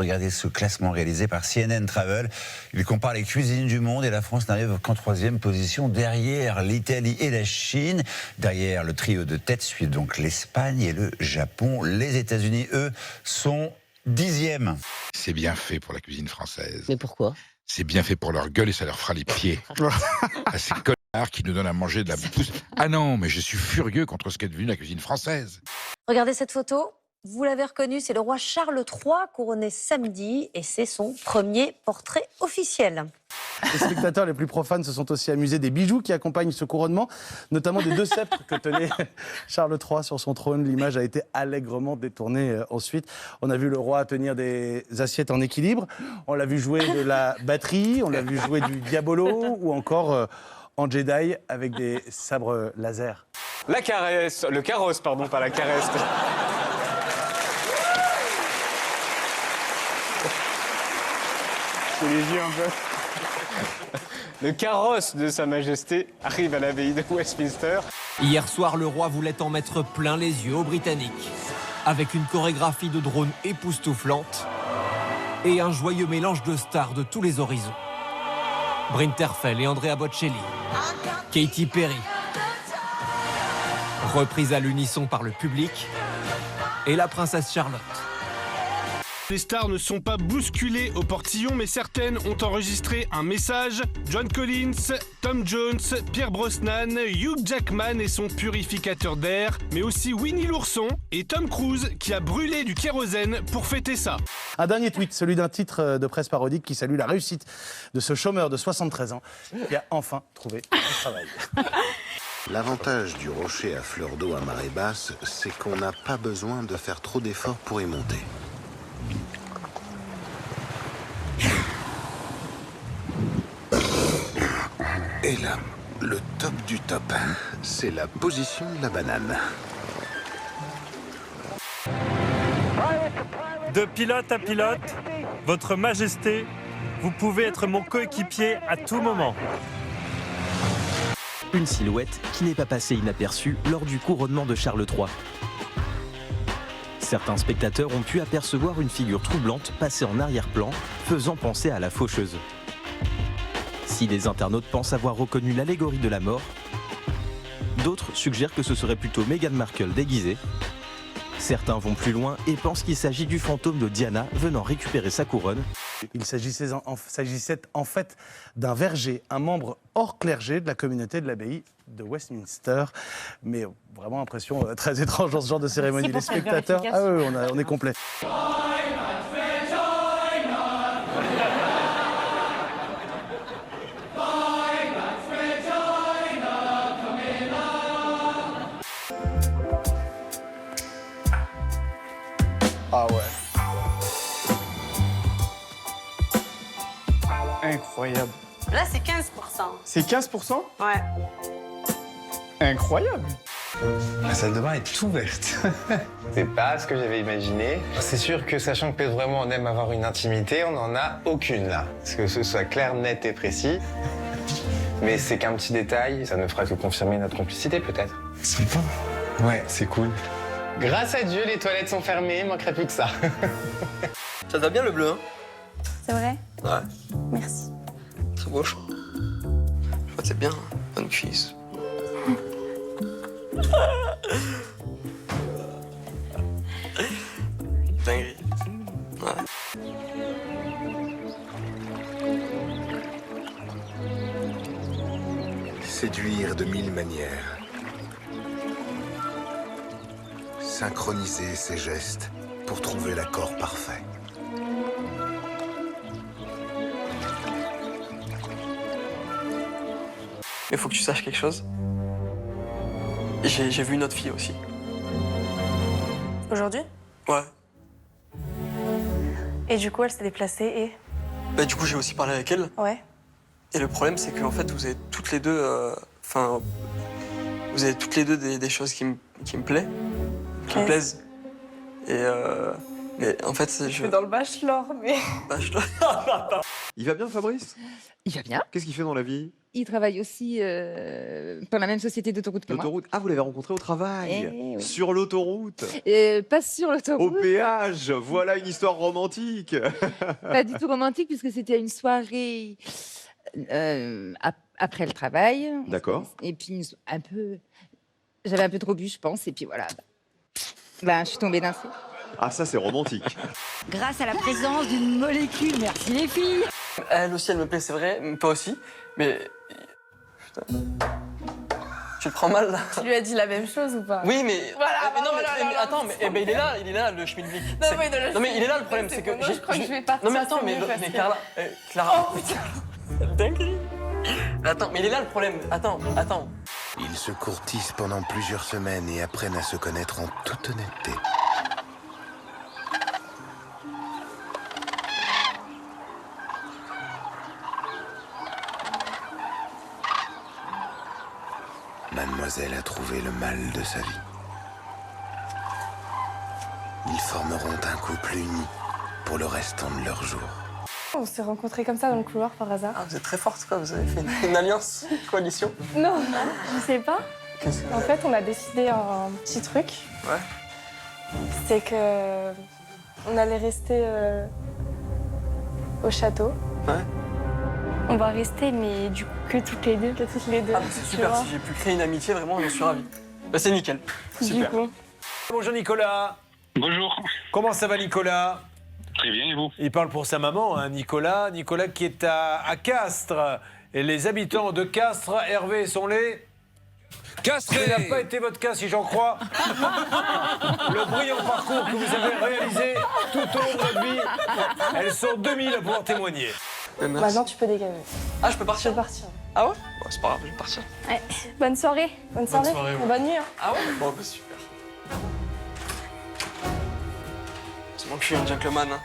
Regardez ce classement réalisé par CNN Travel. Il compare les cuisines du monde et la France n'arrive qu'en 3e position derrière l'Italie et la Chine. Derrière le trio de tête suivent donc l'Espagne et le Japon. Les États-Unis, eux, sont 10e. C'est bien fait pour la cuisine française. Mais pourquoi? C'est bien fait pour leur gueule et ça leur fera les pieds. À ces connards qui nous donnent à manger de la bouffe. Ah non, mais je suis furieux contre ce qu'est devenue la cuisine française. Regardez cette photo. Vous l'avez reconnu, c'est le roi Charles III couronné samedi et c'est son premier portrait officiel. Les spectateurs les plus profanes se sont aussi amusés des bijoux qui accompagnent ce couronnement, notamment des 2 sceptres que tenait Charles III sur son trône. L'image a été allègrement détournée ensuite. On a vu le roi tenir des assiettes en équilibre, on l'a vu jouer de la batterie, on l'a vu jouer du diabolo ou encore en Jedi avec des sabres laser. La caresse, le carrosse, pardon, pas la caresse. C'est les yeux un peu. Le carrosse de Sa Majesté arrive à l'abbaye de Westminster. Hier soir, le roi voulait en mettre plein les yeux aux Britanniques. Avec une chorégraphie de drones époustouflante et un joyeux mélange de stars de tous les horizons. Bryn Terfel et Andrea Bocelli, Katy Perry, reprise à l'unisson par le public, et la princesse Charlotte. Les stars ne sont pas bousculées au portillon, mais certaines ont enregistré un message. John Collins, Tom Jones, Pierre Brosnan, Hugh Jackman et son purificateur d'air, mais aussi Winnie l'ourson et Tom Cruise qui a brûlé du kérosène pour fêter ça. Un dernier tweet, celui d'un titre de presse parodique qui salue la réussite de ce chômeur de 73 ans qui a enfin trouvé du travail. L'avantage du rocher à fleur d'eau à marée basse, c'est qu'on n'a pas besoin de faire trop d'efforts pour y monter. Et là, le top du top, c'est la position de la banane. De pilote à pilote, Votre Majesté, vous pouvez être mon coéquipier à tout moment. Une silhouette qui n'est pas passée inaperçue lors du couronnement de Charles III. Certains spectateurs ont pu apercevoir une figure troublante passée en arrière-plan, faisant penser à la faucheuse. Si des internautes pensent avoir reconnu l'allégorie de la mort, d'autres suggèrent que ce serait plutôt Meghan Markle déguisée. Certains vont plus loin et pensent qu'il s'agit du fantôme de Diana venant récupérer sa couronne. Il s'agissait en fait d'un verger, un membre hors clergé de la communauté de l'abbaye de Westminster. Mais vraiment impression très étrange dans ce genre de cérémonie. Les spectateurs, ah oui, on est complet. Ah ouais. Incroyable. Là, c'est 15%. C'est 15%? Ouais. Incroyable. La salle de bain est ouverte. C'est pas ce que j'avais imaginé. C'est sûr que, sachant que peut-être vraiment on aime avoir une intimité, on n'en a aucune là. Parce que ce soit clair, net et précis. Mais c'est qu'un petit détail, ça ne fera que confirmer notre complicité peut-être. Sympa. Ouais, c'est cool. Grâce à Dieu, les toilettes sont fermées, il manquerait plus que ça. Ça te va bien le bleu, hein? C'est vrai? Ouais. Merci. Très beau choix. Je crois que c'est bien, hein. Bonne cuisse. Dinguerie. Ouais. Séduire de 1000 manières. Synchroniser ses gestes pour trouver l'accord parfait. Mais faut que tu saches quelque chose. J'ai vu une autre fille aussi. Aujourd'hui? Ouais. Et du coup, elle s'est déplacée et... Bah du coup, j'ai aussi parlé avec elle. Ouais. Et le problème, c'est qu'en fait, vous avez toutes les deux... vous avez toutes les deux des choses qui me plaisent. Qui me plaisent. Et mais en fait, Je suis dans le bachelor, mais... Bachelor. Il va bien, Fabrice? Il va bien. Qu'est-ce qu'il fait dans la vie? il travaille aussi pour la même société d'autoroute que moi. L'autoroute. Ah, vous l'avez rencontré au travail. Eh oui. Sur l'autoroute. Pas sur l'autoroute. Au péage. Voilà une histoire romantique. Pas du tout romantique, puisque c'était une soirée après le travail. D'accord. Et puis, j'avais un peu trop bu, je pense. Et puis voilà. Ben, je suis tombée d'un coup. Ah, ça, c'est romantique. Grâce à la présence d'une molécule, merci les filles. Elle aussi, elle me plaît, c'est vrai, toi aussi, mais... Putain. Tu le prends mal, là? Tu lui as dit la même chose ou pas? Oui, mais... Voilà, mais non, mais attends, mais il est là, le Schmilblick. Non, mais il est là, le problème, c'est que... Je crois que je vais partir. Non, mais attends, mais Clara... Oh, putain. Dinguerie. Attends, mais il est là, le problème. Attends. Ils se courtisent pendant plusieurs semaines et apprennent à se connaître en toute honnêteté. Mademoiselle a trouvé le mal de sa vie. Ils formeront un couple uni pour le restant de leurs jours. On s'est rencontrés comme ça dans le couloir par hasard. Ah, vous êtes très forte, quoi. Vous avez fait une alliance, une coalition. Non, je sais pas. Qu'est-ce que... En fait, on a décidé un petit truc. Ouais. C'est que on allait rester au château. Ouais. On va rester, mais du coup, que toutes les deux. Ah, c'est super, si j'ai pu créer une amitié, vraiment, je suis ravi. Bah, c'est nickel. Du coup. Bonjour Nicolas. Bonjour. Comment ça va Nicolas? Très bien, et vous? Il parle pour sa maman, hein, Nicolas. Nicolas qui est à Castres. Et les habitants de Castres, Hervé, sont les... Castrés. Ça n'a pas été votre cas, si j'en crois. Le brillant parcours que vous avez réalisé tout au long de votre vie, elles sont 2000 à pouvoir témoigner. Maintenant, tu peux dégager. Ah, je peux partir? Je peux partir. Ah ouais? Bon, c'est pas grave, je vais partir. Ouais. Bonne soirée. Bonne soirée. Ouais. Bonne nuit. Hein. Ah ouais? Bon, bah super. C'est moi que je suis un gentleman. Hein.